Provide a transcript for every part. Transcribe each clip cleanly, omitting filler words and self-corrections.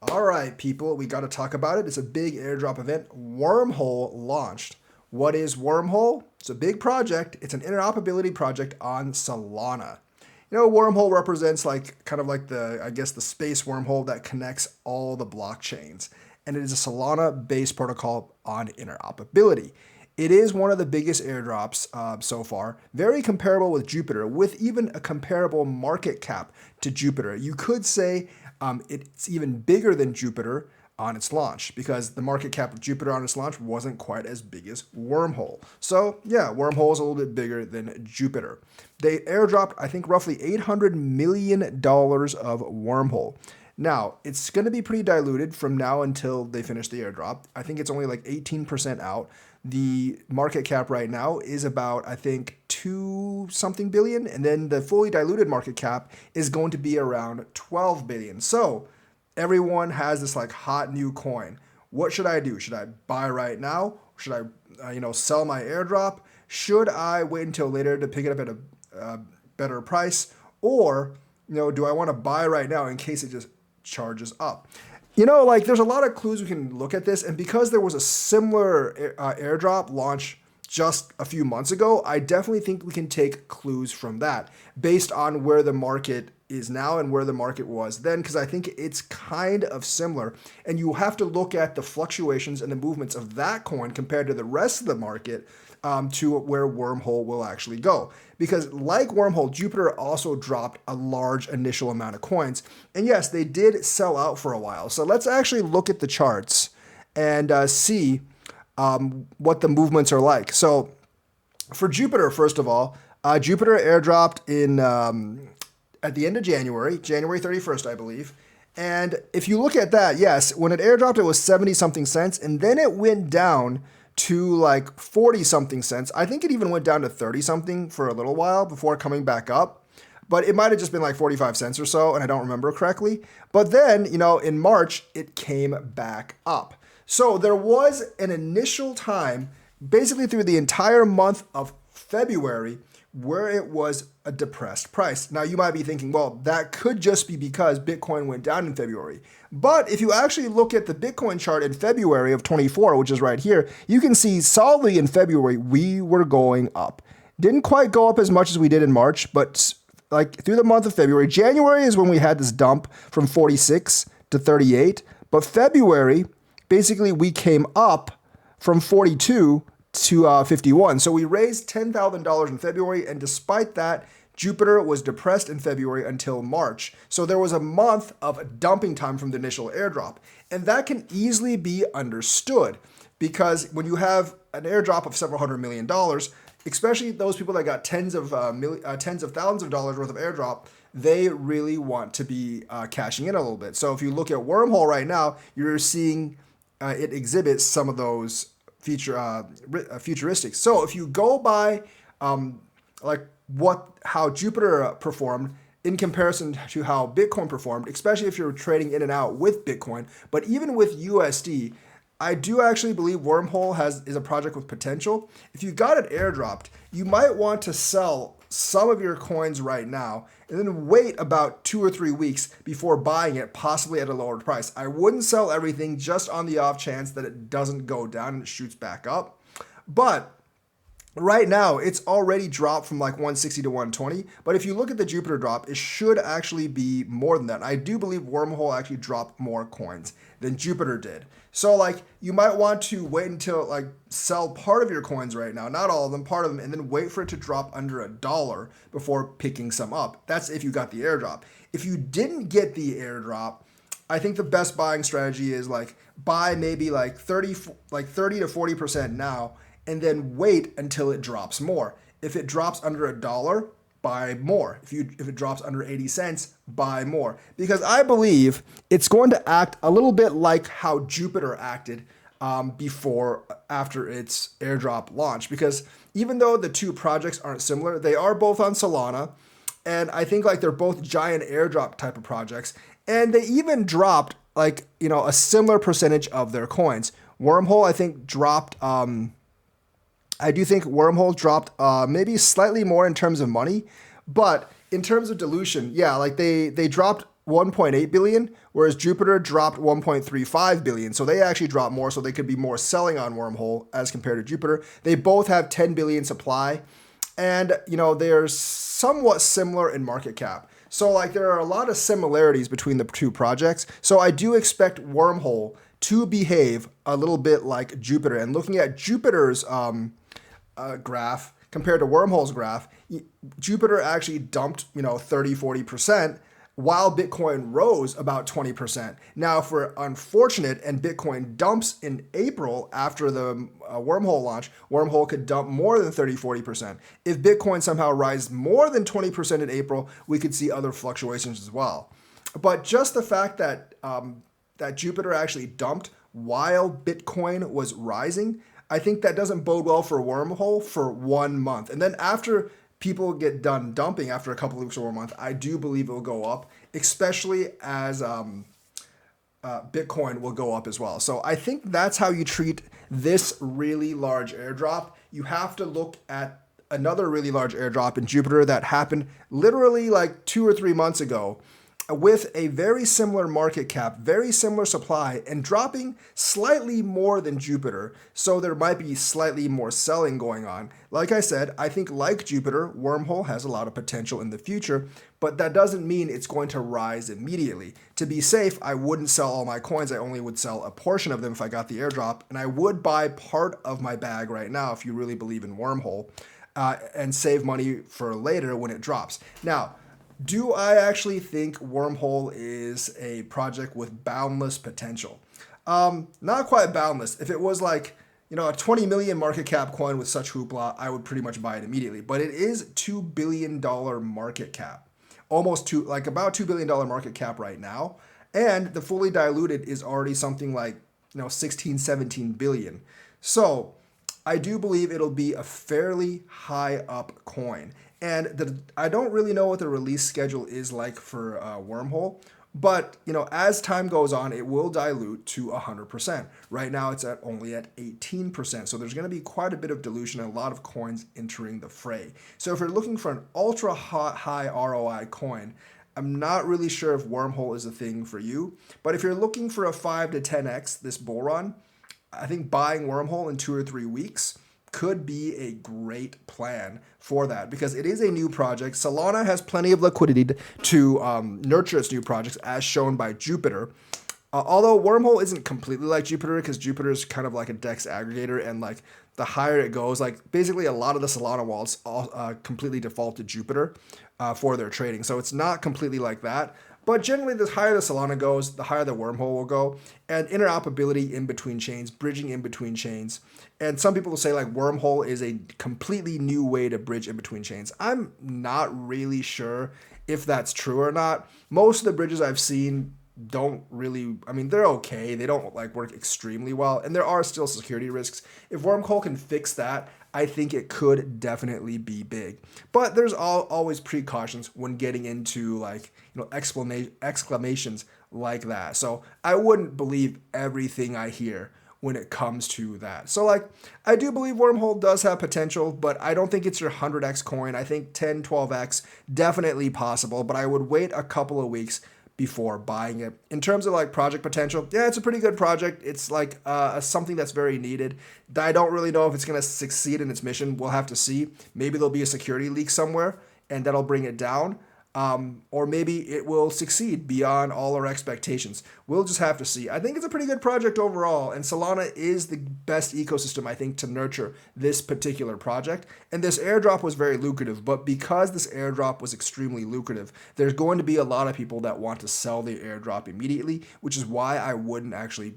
All right, people, we got to talk about it. It's a big airdrop event. Wormhole launched. What is Wormhole? It's a big project. It's an interoperability project on Solana. Wormhole represents like kind of like the space wormhole that connects all the blockchains. And it is a Solana-based protocol on interoperability. It is one of the biggest airdrops so far, very comparable with Jupiter, with even a comparable market cap to Jupiter. You could say it's even bigger than Jupiter on its launch because the market cap of Jupiter on its launch wasn't quite as big as Wormhole. So yeah, Wormhole is a little bit bigger than Jupiter. They airdropped, I think, roughly $800 million of Wormhole. Now, it's going to be pretty diluted from now until they finish the airdrop. I think it's only like 18% out. The market cap right now is about, I think, 2 something billion. And then the fully diluted market cap is going to be around 12 billion. So everyone has this like hot new coin. What should I do? Should I buy right now? Should I, sell my airdrop? Should I wait until later to pick it up at a better price? Or, do I want to buy right now in case it just charges up? There's a lot of clues we can look at this. And because there was a similar airdrop launch just a few months ago, I definitely think we can take clues from that based on where the market is now and where the market was then, because I think it's kind of similar. And you have to look at the fluctuations and the movements of that coin compared to the rest of the market to where Wormhole will actually go. Because like Wormhole, Jupiter also dropped a large initial amount of coins. And yes, they did sell out for a while. So let's actually look at the charts and see what the movements are like. So for Jupiter, first of all, Jupiter airdropped in at the end of January 31st, I believe. And if you look at that, yes, when it airdropped, it was 70 something cents. And then it went down to like 40 something cents. I think it even went down to 30 something for a little while before coming back up. But it might have just been like 45 cents or so, and I don't remember correctly. But then, in March, it came back up. So there was an initial time, basically through the entire month of February, where it was a depressed price. Now you might be thinking, well, that could just be because Bitcoin went down in February. But if you actually look at the Bitcoin chart in February of 24, which is right here, you can see solidly in February, we were going up. Didn't quite go up as much as we did in March, but like through the month of February. January is when we had this dump from 46 to 38. But February, basically we came up from 42 to 51. So we raised $10,000 in February, and despite that, Jupiter was depressed in February until March. So there was a month of dumping time from the initial airdrop. And that can easily be understood because when you have an airdrop of several $100 million, especially those people that got tens of thousands of dollars worth of airdrop, they really want to be cashing in a little bit. So if you look at Wormhole right now, you're seeing it exhibits some of those futuristics. So if you go by how Jupiter performed in comparison to how Bitcoin performed, especially if you're trading in and out with Bitcoin, but even with USD, I do actually believe Wormhole is a project with potential. If you got it airdropped, you might want to sell some of your coins right now and then wait about 2 or 3 weeks before buying it, possibly at a lower price. I wouldn't sell everything just on the off chance that it doesn't go down and it shoots back up. But right now, it's already dropped from like 160 to 120. But if you look at the Jupiter drop, it should actually be more than that. I do believe Wormhole actually dropped more coins than Jupiter did. So you might want to wait until sell part of your coins right now, not all of them, part of them, and then wait for it to drop under $1 before picking some up. That's if you got the airdrop. If you didn't get the airdrop, I think the best buying strategy is buy maybe 30 to 40% now, and then wait until it drops more. If it drops under $1, buy more. If it drops under 80 cents, buy more. Because I believe it's going to act a little bit like how Jupiter acted after its airdrop launch. Because even though the two projects aren't similar, they are both on Solana. And I think they're both giant airdrop type of projects. And they even dropped a similar percentage of their coins. Wormhole, I think, dropped... I do think Wormhole dropped maybe slightly more in terms of money, but in terms of dilution, yeah, they dropped 1.8 billion, whereas Jupiter dropped 1.35 billion. So they actually dropped more, so they could be more selling on Wormhole as compared to Jupiter. They both have 10 billion supply, and they're somewhat similar in market cap. So like there are a lot of similarities between the two projects. So I do expect Wormhole to behave a little bit like Jupiter. And looking at Jupiter's graph compared to Wormhole's graph, Jupiter actually dumped 30-40%, while Bitcoin rose about 20%. Now, if we're unfortunate and Bitcoin dumps in April after the Wormhole launch, Wormhole could dump more than 30-40%. If Bitcoin somehow rises more than 20% in April, we could see other fluctuations as well. But just the fact that that Jupiter actually dumped while Bitcoin was rising, I think that doesn't bode well for Wormhole for 1 month. And then after people get done dumping after a couple of weeks or a month, I do believe it will go up, especially as Bitcoin will go up as well. So I think that's how you treat this really large airdrop. You have to look at another really large airdrop in Jupiter that happened literally like 2 or 3 months ago, with a very similar market cap, very similar supply, and dropping slightly more than Jupiter. So there might be slightly more selling going on. Like I said, I think like Jupiter, Wormhole has a lot of potential in the future, but that doesn't mean it's going to rise immediately. To be safe, I wouldn't sell all my coins. I only would sell a portion of them if I got the airdrop, and I would buy part of my bag right now if you really believe in Wormhole, and save money for later when it drops. Now, do I actually think Wormhole is a project with boundless potential? Not quite boundless. If it was like, a 20 million market cap coin with such hoopla, I would pretty much buy it immediately. But it is $2 billion market cap. About $2 billion market cap right now. And the fully diluted is already something like, 16, 17 billion. So I do believe it'll be a fairly high up coin. And I don't really know what the release schedule is like for Wormhole, but as time goes on, it will dilute to 100%. Right now, it's only at 18%, so there's going to be quite a bit of dilution and a lot of coins entering the fray. So if you're looking for an ultra high ROI coin, I'm not really sure if Wormhole is a thing for you, but if you're looking for a 5 to 10x this bull run, I think buying Wormhole in 2 or 3 weeks could be a great plan for that, because it is a new project. Solana has plenty of liquidity to nurture its new projects, as shown by Jupiter. Although Wormhole isn't completely like Jupiter, because Jupiter is kind of like a DEX aggregator, and like the higher it goes, like basically a lot of the Solana wallets all completely default to Jupiter for their trading. So it's not completely like that. But generally, the higher the Solana goes, the higher the Wormhole will go. And interoperability in between chains, bridging in between chains. And some people will say like Wormhole is a completely new way to bridge in between chains. I'm not really sure if that's true or not. Most of the bridges I've seen don't really, they're okay. They don't work extremely well. And there are still security risks. If Wormhole can fix that, I think it could definitely be big. But there's always precautions when getting into exclamations like that. So I wouldn't believe everything I hear when it comes to that. So I do believe Wormhole does have potential, but I don't think it's your 100x coin. I think 10, 12x definitely possible, but I would wait a couple of weeks before buying it. In terms of project potential, yeah, it's a pretty good project. It's something that's very needed. I don't really know if it's going to succeed in its mission. We'll have to see. Maybe there'll be a security leak somewhere and that'll bring it down. Or maybe it will succeed beyond all our expectations. We'll just have to see. I think it's a pretty good project overall, and Solana is the best ecosystem, I think, to nurture this particular project. And this airdrop was very lucrative, but because this airdrop was extremely lucrative, there's going to be a lot of people that want to sell their airdrop immediately, which is why I wouldn't actually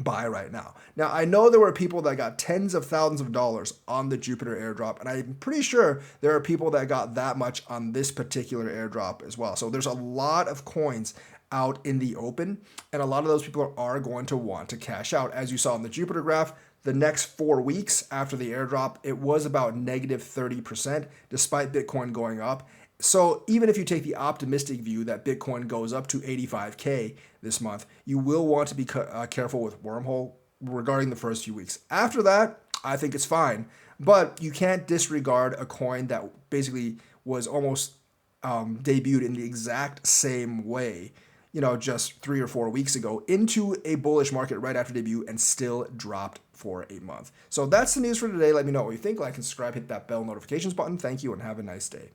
buy right now. Now, I know there were people that got tens of thousands of dollars on the Jupiter airdrop, and I'm pretty sure there are people that got that much on this particular airdrop as well. So there's a lot of coins out in the open, and a lot of those people are going to want to cash out. As you saw in the Jupiter graph, the next 4 weeks after the airdrop, it was about negative 30%, despite Bitcoin going up. So even if you take the optimistic view that Bitcoin goes up to 85K this month, you will want to be careful with Wormhole regarding the first few weeks. After that, I think it's fine, but you can't disregard a coin that basically was almost debuted in the exact same way, just 3 or 4 weeks ago into a bullish market right after debut and still dropped for a month. So that's the news for today. Let me know what you think. Like and subscribe, hit that bell notifications button. Thank you and have a nice day.